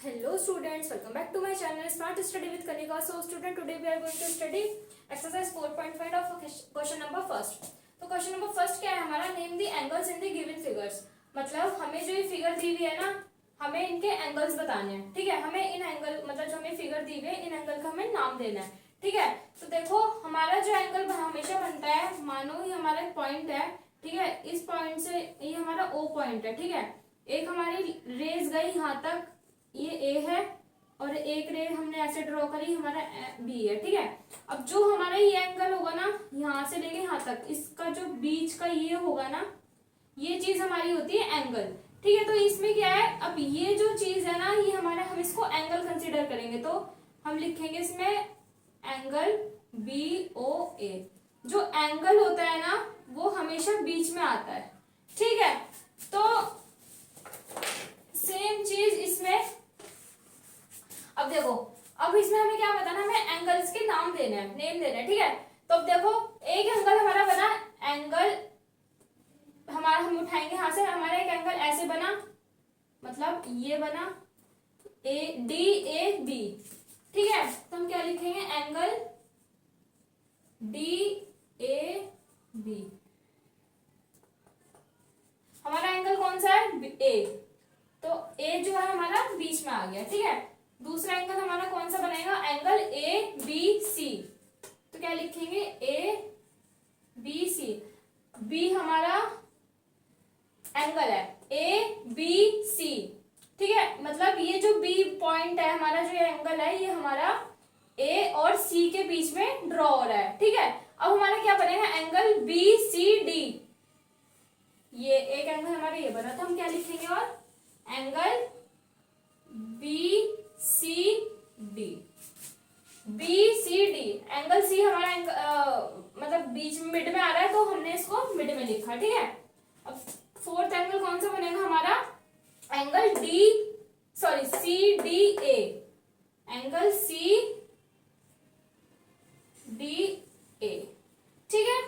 Hello students, welcome back to my channel Smart Study with Kanika. So student, today we are going to study exercise 4.5 of question number first. तो question number first क्या है हमारा, name the angles in the given figures. मतलब हमें जो ये figure दी हुई है ना, हमें इनके एंगल्स बताने हैं। ठीक है, हमें इन एंगल मतलब जो हमें फिगर दी हुई है इन एंगल का हमें नाम देना है। ठीक है, तो देखो हमारा जो एंगल हमेशा बनता है, मानो ये हमारा एक पॉइंट है। ठीक है, इस पॉइंट से ये हमारा ओ पॉइंट है। ठीक है, एक हमारी रेज गई यहाँ तक, ये ए है, और एक रे हमने ऐसे ड्रॉ करी, हमारा बी है। ठीक है, अब जो हमारा ये एंगल होगा ना, यहाँ से लेके यहाँ तक, इसका जो बीच का ये होगा ना, ये चीज हमारी होती है एंगल। ठीक है, तो इसमें क्या है, अब ये जो चीज है ना, ये हमारा, हम इसको एंगल कंसीडर करेंगे तो हम लिखेंगे इसमें एंगल बी ओ ए। जो एंगल होता है ना, वो हमेशा बीच में आता है। ठीक है, तो सेम चीज इसमें, अब देखो, अब इसमें हमें क्या बताना, हमें एंगल्स के नाम देना है, नेम देना है। ठीक है, तो अब देखो एक एंगल हमारा बना, एंगल हमारा, हम उठाएंगे यहां से, हमारा एक एंगल ऐसे बना, मतलब ये बना ए डी ए बी। ठीक है, तो हम क्या लिखेंगे, एंगल डी ए बी। हमारा एंगल कौन सा है, ए, तो ए जो है हमारा बीच में आ गया। ठीक है, दूसरा एंगल हमारा कौन सा बनेगा, एंगल ए बी सी। तो क्या लिखेंगे, ए बी सी। बी हमारा एंगल है, ए बी सी। ठीक है, मतलब ये जो बी पॉइंट है हमारा, जो ये एंगल है, ये हमारा ए और सी के बीच में ड्रॉ हो रहा है। ठीक है, अब हमारा क्या बनेगा, एंगल बी सी डी। ये एक एंगल हमारा ये बना था, हम क्या लिखेंगे, और angle B C D. B C D, angle C हमारा मतलब बीच में, मिड में आ रहा है, तो हमने इसको मिड में लिखा। ठीक है, अब फोर्थ एंगल कौन सा बनेगा हमारा, angle D, sorry C D A. Angle C D A. ठीक है,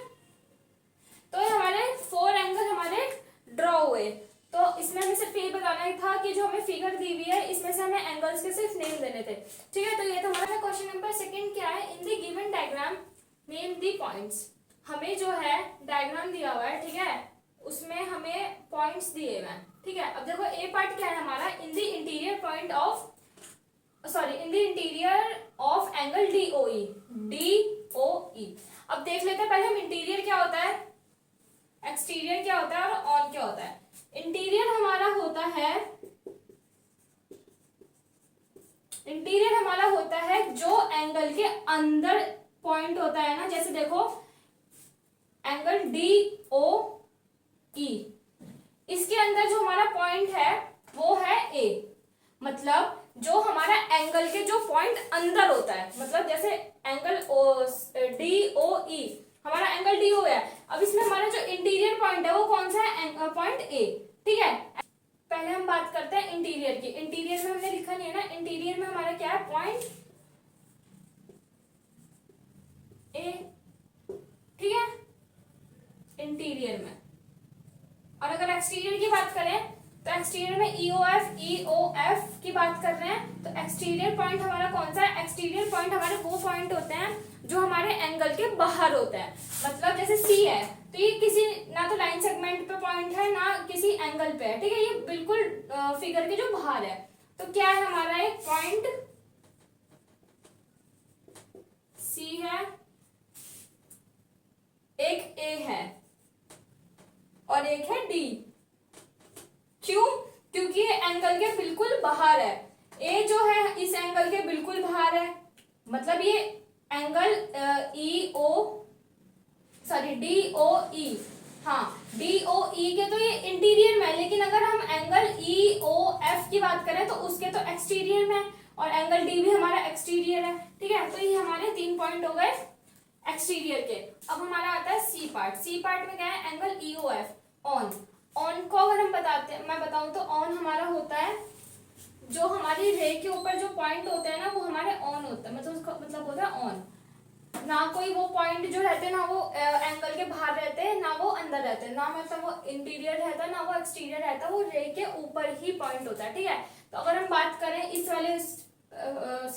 तो हमारे फोर एंगल हमारे ड्रॉ हुए। तो इसमें हमें सिर्फ ये बताना था कि जो हमें फिगर दी हुई है, इसमें से हमें एंगल्स के सिर्फ नेम देने थे। ठीक है, तो ये तो हमारा क्वेश्चन नंबर सेकंड क्या है, in the given diagram name the points. हमें जो है डायग्राम दिया हुआ है, ठीक है, उसमें हमें पॉइंट्स दिए हुए हैं। ठीक है, अब देखो ए पार्ट क्या है हमारा, in the interior point of, sorry in the interior of angle D O E, D O E. अब देख लेते हैं पहले हम, इंटीरियर क्या होता है, एक्सटीरियर क्या होता है, और ऑन क्या होता है। इंटीरियर हमारा होता है, इंटीरियर हमारा होता है जो एंगल के अंदर पॉइंट होता है ना, जैसे देखो एंगल डी ओ ई, इसके अंदर जो हमारा पॉइंट है वो है ए। मतलब जो हमारा एंगल के जो पॉइंट अंदर होता है, मतलब जैसे एंगल डी ओ ई, हमारा एंगल डी ओ है। अब इसमें हमारा जो इंटीरियर पॉइंट है वो कौन सा है, पॉइंट ए। ठीक है, पहले हम बात करते हैं इंटीरियर की। इंटीरियर में हमने लिखा नहीं है ना, इंटीरियर में हमारा क्या है, पॉइंट ए। ठीक है, इंटीरियर में। और अगर एक्सटीरियर की बात करें, तो एक्सटीरियर में ई ओ एफ की बात कर रहे हैं, तो एक्सटीरियर पॉइंट हमारा कौन सा है, एक्सटीरियर पॉइंट हमारे वो पॉइंट होते हैं जो हमारे एंगल के बाहर होता है। मतलब जैसे सी है, तो ये किसी ना तो लाइन सेगमेंट पे पॉइंट है, ना किसी एंगल पे है। ठीक है, ये बिल्कुल फिगर के जो बाहर है। तो क्या है हमारा, एक पॉइंट सी है, एक ए है, और एक है डी। क्यों, क्योंकि ये एंगल के बिल्कुल बाहर है। ए जो है इस एंगल के बिल्कुल बाहर है, मतलब ये एंगल ई ओ, सॉरी डी ओ ई, हाँ डी ओ ई के तो ये इंटीरियर में है, लेकिन अगर हम एंगल ई ओ एफ की बात करें तो उसके तो एक्सटीरियर में है, और एंगल डी भी हमारा एक्सटीरियर है। ठीक है, तो ये हमारे 3 पॉइंट हो गए एक्सटीरियर के। अब हमारा आता है सी पार्ट। सी पार्ट में क्या है, एंगल ई ओ एफ, ऑन। ऑन को अगर हम बताते हैं, मैं बताऊं तो ऑन हमारा होता है जो हमारी रे के ऊपर जो पॉइंट होते हैं ना, वो हमारे ऑन होता है, मतलब उसका मतलब होता है ऑन। ना कोई वो पॉइंट जो रहते हैं ना वो एंगल के बाहर रहते हैं, ना वो अंदर रहते हैं, ना मतलब वो इंटीरियर रहता है, ना वो एक्सटीरियर रहता है, वो रे के ऊपर ही पॉइंट होता है। ठीक है, तो अगर हम बात करें इस वाले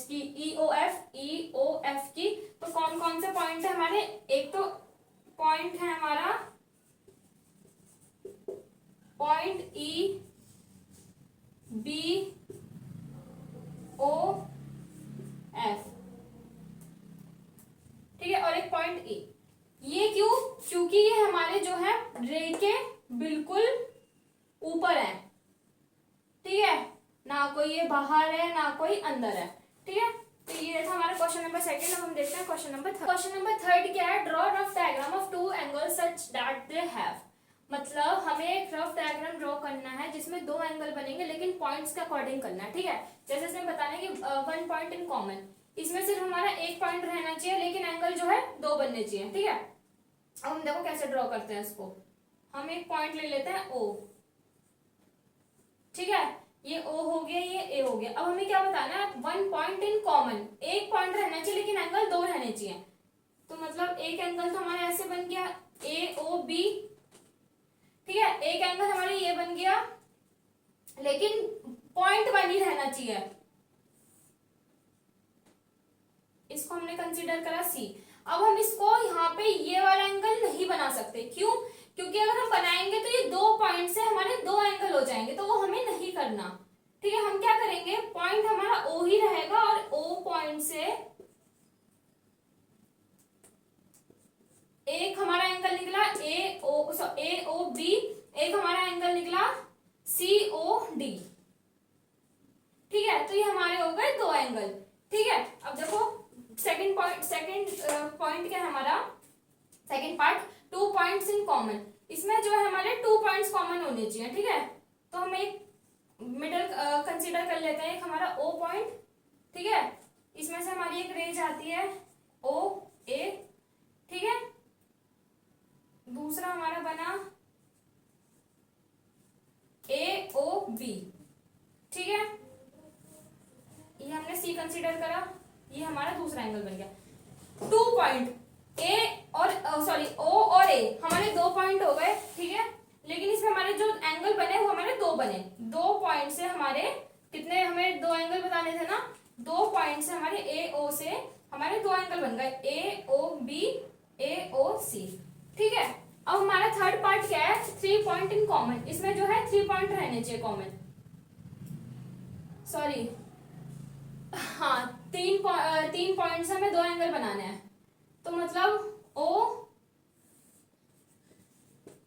की ई ओ एफ की, तो कौन कौन से पॉइंट है हमारे? एक तो पॉइंट है हमारा point E B O F, ठीक है, और एक पॉइंट ई। ये क्यों? क्योंकि ये हमारे जो है रे के बिल्कुल ऊपर है, ठीक है, ना कोई ये बाहर है ना कोई अंदर है, ठीक है। तो ये था हमारा क्वेश्चन नंबर सेकंड। अब हम देखते हैं question number third. Question number third क्या है? Draw rough diagram of two angles such that they have, मतलब हमें एक रफ डायग्राम ड्रॉ करना है जिसमें दो एंगल बनेंगे लेकिन पॉइंट्स के अकॉर्डिंग करना है, ठीक है। जैसे इसमें बताना है कि वन पॉइंट इन कॉमन, इसमें सिर्फ हमारा एक पॉइंट रहना चाहिए लेकिन एंगल जो है दो बनने चाहिए, ठीक है। अब हम देखो कैसे ड्रॉ करते हैं इसको। हम एक पॉइंट ले लेते हैं ओ, ठीक है, ये O हो गया, ये A हो गया। अब हमें क्या बताना है? वन पॉइंट इन कॉमन, एक पॉइंट रहना चाहिए लेकिन एंगल दो रहने चाहिए। तो मतलब एक एंगल तो हमारा ऐसे बन गया AOB, ठीक है, एक एंगल हमारा ये बन गया लेकिन पॉइंट वन ही रहना चाहिए, इसको हमने कंसीडर करा C। अब हम इसको यहाँ पे ये वाला एंगल नहीं बना सकते, क्यों? क्योंकि अगर हम बनाएंगे तो ये दो पॉइंट से हमारे दो एंगल हो जाएंगे, तो वो हमें नहीं करना, ठीक है। हम क्या करेंगे? पॉइंट हमारा O ही रहेगा और O पॉइंट से एक हमारा एंगल निकला AOB, एक हमारा एंगल निकला COD, ठीक है। तो ये हमारे हो गए दो एंगल, ठीक है। अब देखो सेकंड पॉइंट क्या है हमारा? Second part, two points in common, इसमें जो है हमारे टू पॉइंट्स कॉमन होने चाहिए, ठीक है। तो हम एक मिडल कंसीडर कर लेते हैं, एक हमारा O पॉइंट, ठीक है, इसमें से हमारी एक रेंज आती है OA, ठीक है। दूसरा हमारा बना AOB, ठीक है, ये हमने C कंसीडर करा, ये हमारा दूसरा एंगल बन गया। टू पॉइंट A और O और A हमारे दो पॉइंट हो गए, ठीक है, लेकिन इसमें हमारे जो एंगल बने वो हमारे दो बने। दो पॉइंट से हमारे कितने, हमें दो एंगल बताने थे ना, दो पॉइंट से हमारे AO से हमारे दो एंगल बन गए AOB AOC, ठीक है। अब हमारा थर्ड पार्ट क्या है? थ्री पॉइंट इन कॉमन, इसमें जो है थ्री पॉइंट रहने चाहिए कॉमन, सॉरी हाँ, तीन पॉइंट से हमें दो एंगल बनाने हैं। तो मतलब O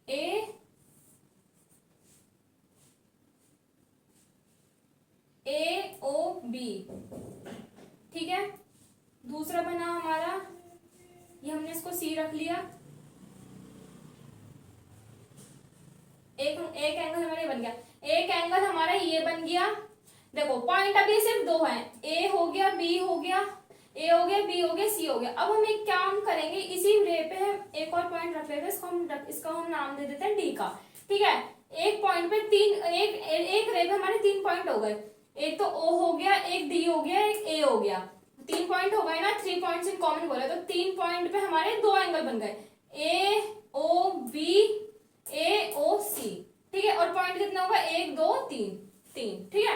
A AOB, ठीक है। दूसरा बना हमारा, ये हमने इसको C रख लिया, एक एंगल हमारा ये बन गया, एक एंगल हमारा ये बन गया। देखो पॉइंट अभी सिर्फ दो हैं, A हो गया, B हो गया, A हो गया, B हो गया, C हो गया। अब हम एक काम करेंगे, इसी रे पे हम एक और पॉइंट रख लेते हैं, इसका हम नाम दे देते हैं D का, ठीक है। एक पॉइंट पे एक रे पे हमारे तीन पॉइंट हो गए, एक तो O हो गया, एक D हो गया, एक A हो गया, तीन पॉइंट हो गए ना, थ्री पॉइंट्स इन कॉमन बोला, तो तीन पॉइंट पे हमारे दो एंगल बन गए AOB AOC, ठीक है। और पॉइंट कितना होगा? एक दो तीन, ठीक है।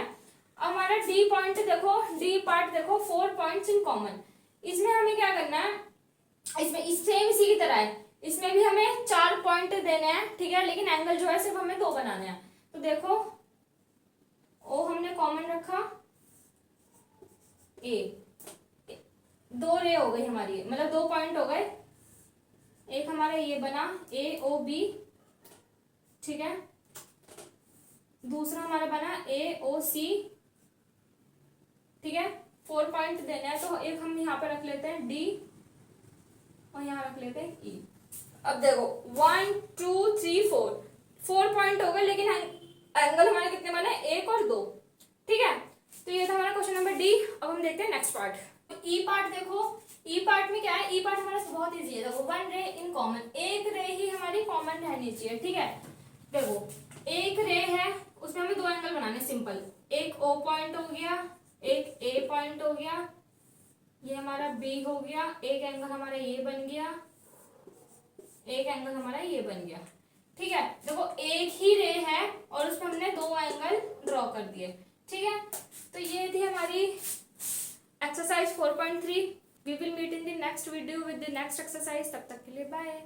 अब हमारा डी पॉइंट देखो, डी पार्ट देखो, फोर पॉइंट्स इन कॉमन, इसमें हमें क्या करना है? इसमें सेम इसी की तरह है, इसमें भी हमें चार पॉइंट देने हैं, ठीक है, लेकिन एंगल जो है सिर्फ हमें दो बनाने हैं। तो देखो ओ हमने कॉमन रखा, ए, दो रे हो गई हमारी, मतलब दो पॉइंट हो गए, एक हमारा ये बना AOB, ठीक है, दूसरा हमारा बना AOC, ठीक है। फोर पॉइंट देना है, तो एक हम यहाँ पे रख लेते हैं D और यहाँ रख लेते हैं E। अब देखो 1 2 3 4, फोर पॉइंट हो गए, लेकिन एंगल हमारे कितने बने? एक और दो, ठीक है। तो ये था हमारा क्वेश्चन नंबर D। अब हम देखते हैं नेक्स्ट पार्ट। E पार्ट देखो, E पार्ट में क्या है? E पार्ट हमारा बहुत इजी है। देखो वन रे इन कॉमन, एक रे ही हमारी कॉमन रहनी चाहिए, ठीक है। देखो एक रे है, उसमें हमें दो एंगल बनाने, सिंपल, एक O पॉइंट हो गया, एक A पॉइंट हो गया, ये हमारा B हो गया, एक एंगल हमारा ये बन गया, एक एंगल हमारा ये बन गया, ठीक है। देखो एक ही रे है और उसमें हमने दो एंगल ड्रॉ कर दिए, ठीक है, तो ये थी हमारी exercise 4.3। We will meet in the next video with the next exercise. तब तक के लिए बाय।